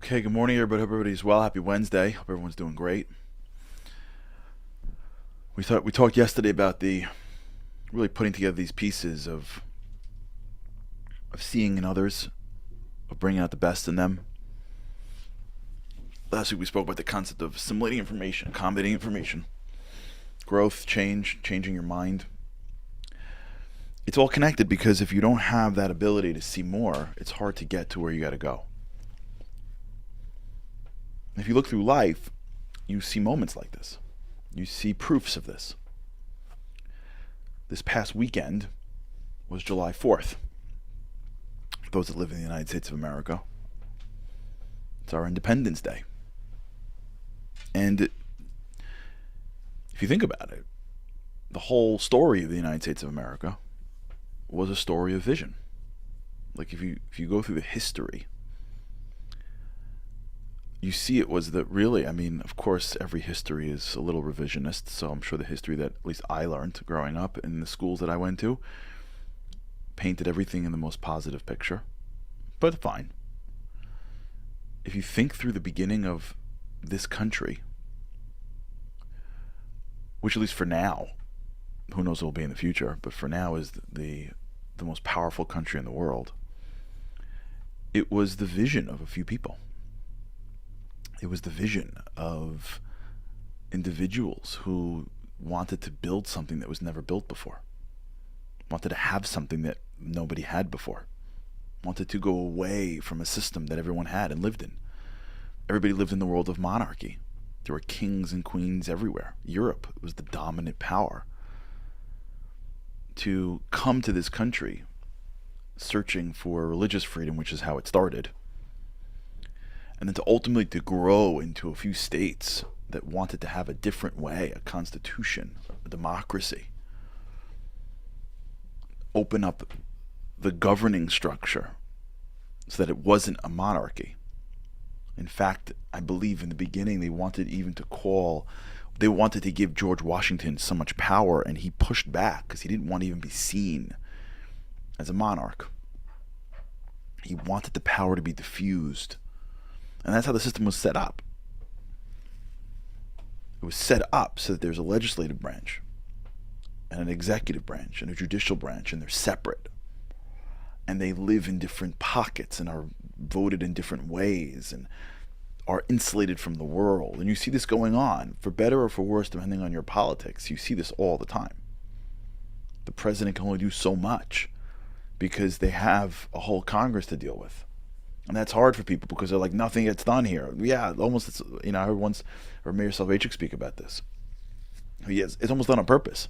Okay, good morning, everybody. Hope everybody's well. Happy Wednesday. Hope everyone's doing great. We talked yesterday about the really putting together these pieces of seeing in others, of bringing out the best in them. Last week we spoke about the concept of assimilating information, accommodating information, growth, change, changing your mind. It's all connected because if you don't have that ability to see more, it's hard to get to where you got to go. If you look through life, you see moments like this. You see proofs of this. This past weekend was July 4th. For those that live in the United States of America, it's our Independence Day. And if you think about it, the whole story of the United States of America was a story of vision. Like if you go through the history, you see it was that really, of course, every history is a little revisionist, so I'm sure the history that at least I learned growing up in the schools that I went to painted everything in the most positive picture. But fine. If you think through the beginning of this country, which at least for now, who knows what will be in the future, but for now is the most powerful country in the world, it was the vision of a few people. It was the vision of individuals who wanted to build something that was never built before, wanted to have something that nobody had before, wanted to go away from a system that everyone had and lived in. Everybody lived in the world of monarchy. There were kings and queens everywhere. Europe was the dominant power. To come to this country searching for religious freedom, which is how it started, and then to ultimately to grow into a few states that wanted to have a different way, a constitution, a democracy, open up the governing structure so that it wasn't a monarchy. In fact, I believe in the beginning they wanted to give George Washington so much power, and he pushed back because he didn't want to even be seen as a monarch. He wanted the power to be diffused. And that's how the system was set up. It was set up so that there's a legislative branch and an executive branch and a judicial branch, and they're separate. And they live in different pockets and are voted in different ways and are insulated from the world. And you see this going on, for better or for worse, depending on your politics. You see this all the time. The president can only do so much because they have a whole Congress to deal with. And that's hard for people because they're like, nothing gets done here. Yeah, almost, I heard once, or Mayor Salvachik speak about this. Yes, it's almost done on purpose.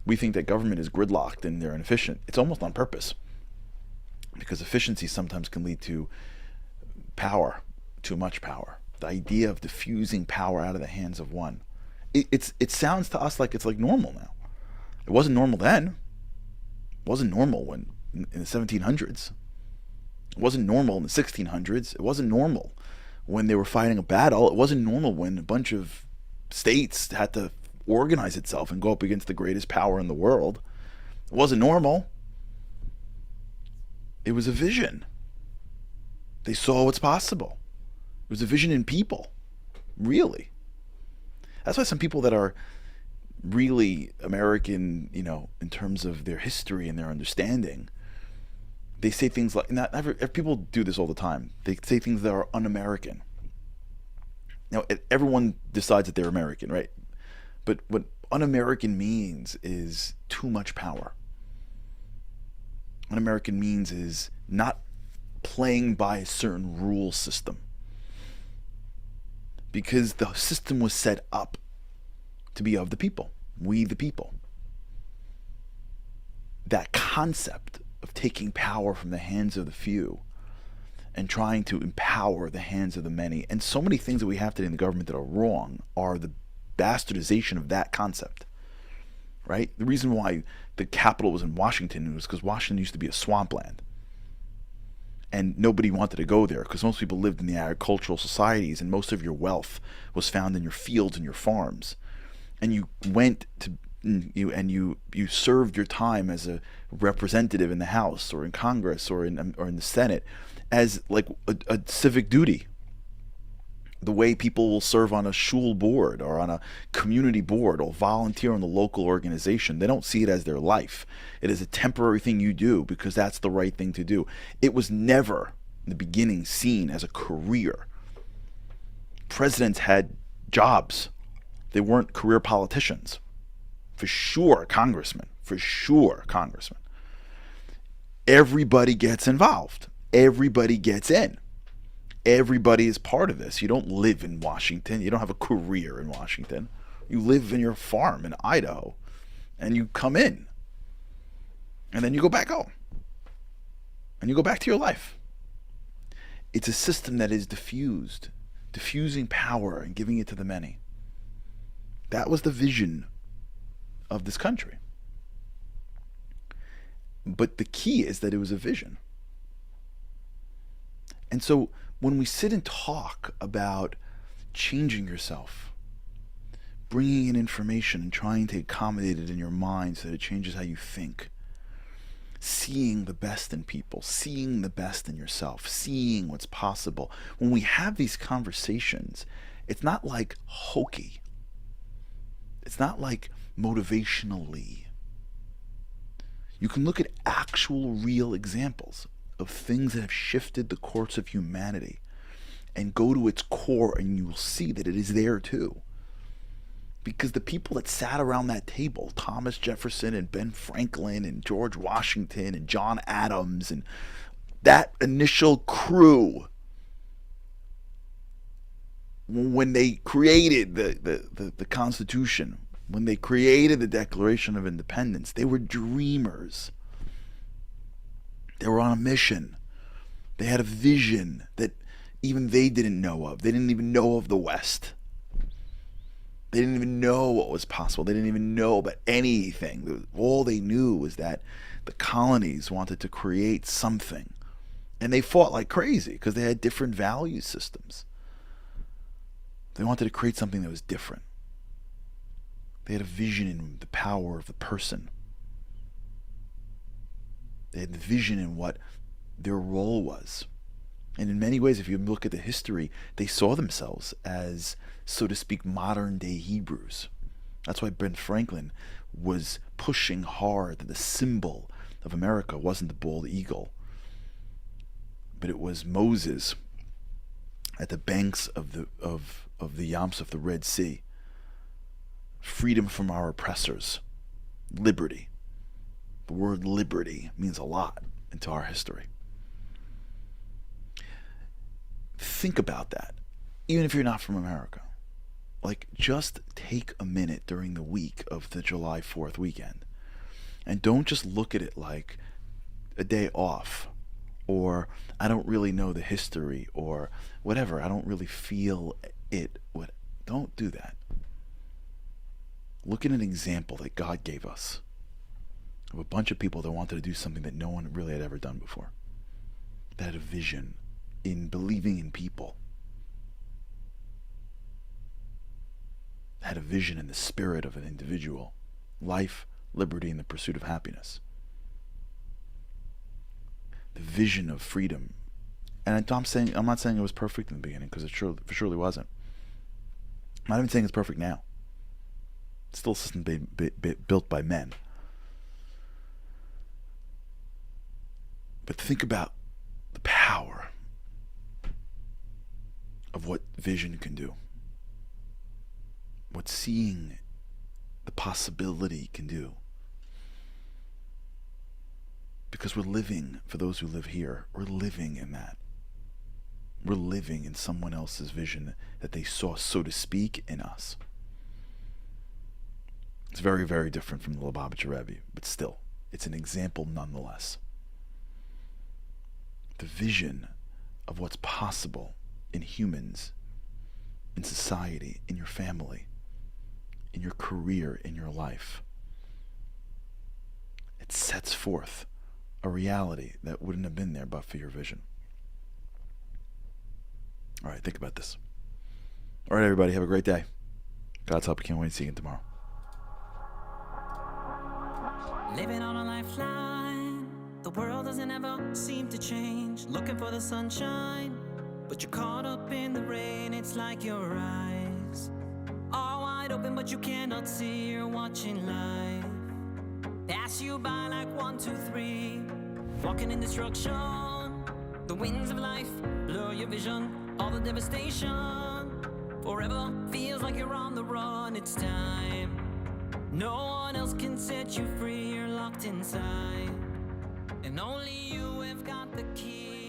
We think that government is gridlocked and they're inefficient. It's almost on purpose. Because efficiency sometimes can lead to power, too much power. The idea of diffusing power out of the hands of one. It sounds to us like it's like normal now. It wasn't normal then. It wasn't normal when in the 1700s. It wasn't normal in the 1600s. It wasn't normal when they were fighting a battle. It wasn't normal when a bunch of states had to organize itself and go up against the greatest power in the world. It wasn't normal. It was a vision. They saw what's possible. It was a vision in people. Really. That's why some people that are really American, in terms of their history and their understanding, they say things like, people do this all the time. They say things that are un-American. Now, everyone decides that they're American, right? But what un-American means is too much power. Un-American means is not playing by a certain rule system. Because the system was set up to be of the people. We the people. That concept of taking power from the hands of the few and trying to empower the hands of the many. And so many things that we have today in the government that are wrong are the bastardization of that concept. Right? The reason why the capital was in Washington was because Washington used to be a swampland. And nobody wanted to go there because most people lived in the agricultural societies, and most of your wealth was found in your fields and your farms. And you went to you served your time as a representative in the House or in Congress or in the Senate as like a civic duty. The way people will serve on a shul board or on a community board or volunteer in the local organization. They don't see it as their life. It is a temporary thing you do because that's the right thing to do. It was never, in the beginning, seen as a career. Presidents had jobs. They weren't career politicians. For sure, congressmen. For sure, congressmen. Everybody gets involved. Everybody gets in. Everybody is part of this. You don't live in Washington. You don't have a career in Washington. You live in your farm in Idaho, and you come in, and then you go back home, and you go back to your life. It's a system that is diffusing power and giving it to the many. That was the vision of this country. But the key is that it was a vision. And so when we sit and talk about changing yourself, bringing in information and trying to accommodate it in your mind so that it changes how you think, seeing the best in people, seeing the best in yourself, seeing what's possible. When we have these conversations, it's not like hokey. It's not like motivationally. You can look at actual real examples of things that have shifted the course of humanity and go to its core, and you will see that it is there too. Because the people that sat around that table, Thomas Jefferson and Ben Franklin and George Washington and John Adams and that initial crew, when they created the Constitution, when they created the Declaration of Independence, they were dreamers. They were on a mission. They had a vision that even they didn't know of. They didn't even know of the West. They didn't even know what was possible. They didn't even know about anything. All they knew was that the colonies wanted to create something. And they fought like crazy because they had different value systems. They wanted to create something that was different. They had a vision in the power of the person. They had the vision in what their role was. And in many ways, if you look at the history, they saw themselves as, so to speak, modern day Hebrews. That's why Ben Franklin was pushing hard that the symbol of America wasn't the bald eagle, but it was Moses at the banks of the Yams of the Red Sea. Freedom from our oppressors. Liberty. The word liberty means a lot into our history. Think about that, even if you're not from America. Like, just take a minute during the week of the July 4th weekend and don't just look at it like a day off, or I don't really know the history, or whatever, I don't really feel it. Don't do that. Look at an example that God gave us of a bunch of people that wanted to do something that no one really had ever done before. That had a vision in believing in people. Had a vision in the spirit of an individual. Life, liberty, and the pursuit of happiness. The vision of freedom. And I'm not saying it was perfect in the beginning, because it surely wasn't. I'm not even saying it's perfect now. It's still a system built by men. But think about the power of what vision can do. What seeing the possibility can do. Because we're living, for those who live here, we're living in that. We're living in someone else's vision that they saw, so to speak, in us. It's very, very different from the Lubavitcher Rebbe, but still, it's an example nonetheless. The vision of what's possible in humans, in society, in your family, in your career, in your life. It sets forth a reality that wouldn't have been there but for your vision. All right, think about this. All right, everybody, have a great day. God's help. I can't wait to see you again tomorrow. Living on a lifeline, the world doesn't ever seem to change. Looking for the sunshine, but but you're caught up in the rain. It's like your eyes are wide open, but you cannot see. You're watching life pass you by like 1, 2, 3. Walking in destruction, the winds of life blur your vision. All the devastation, forever feels like you're on the run. It's time, no one else can set you free. You're locked inside, and only you have got the key.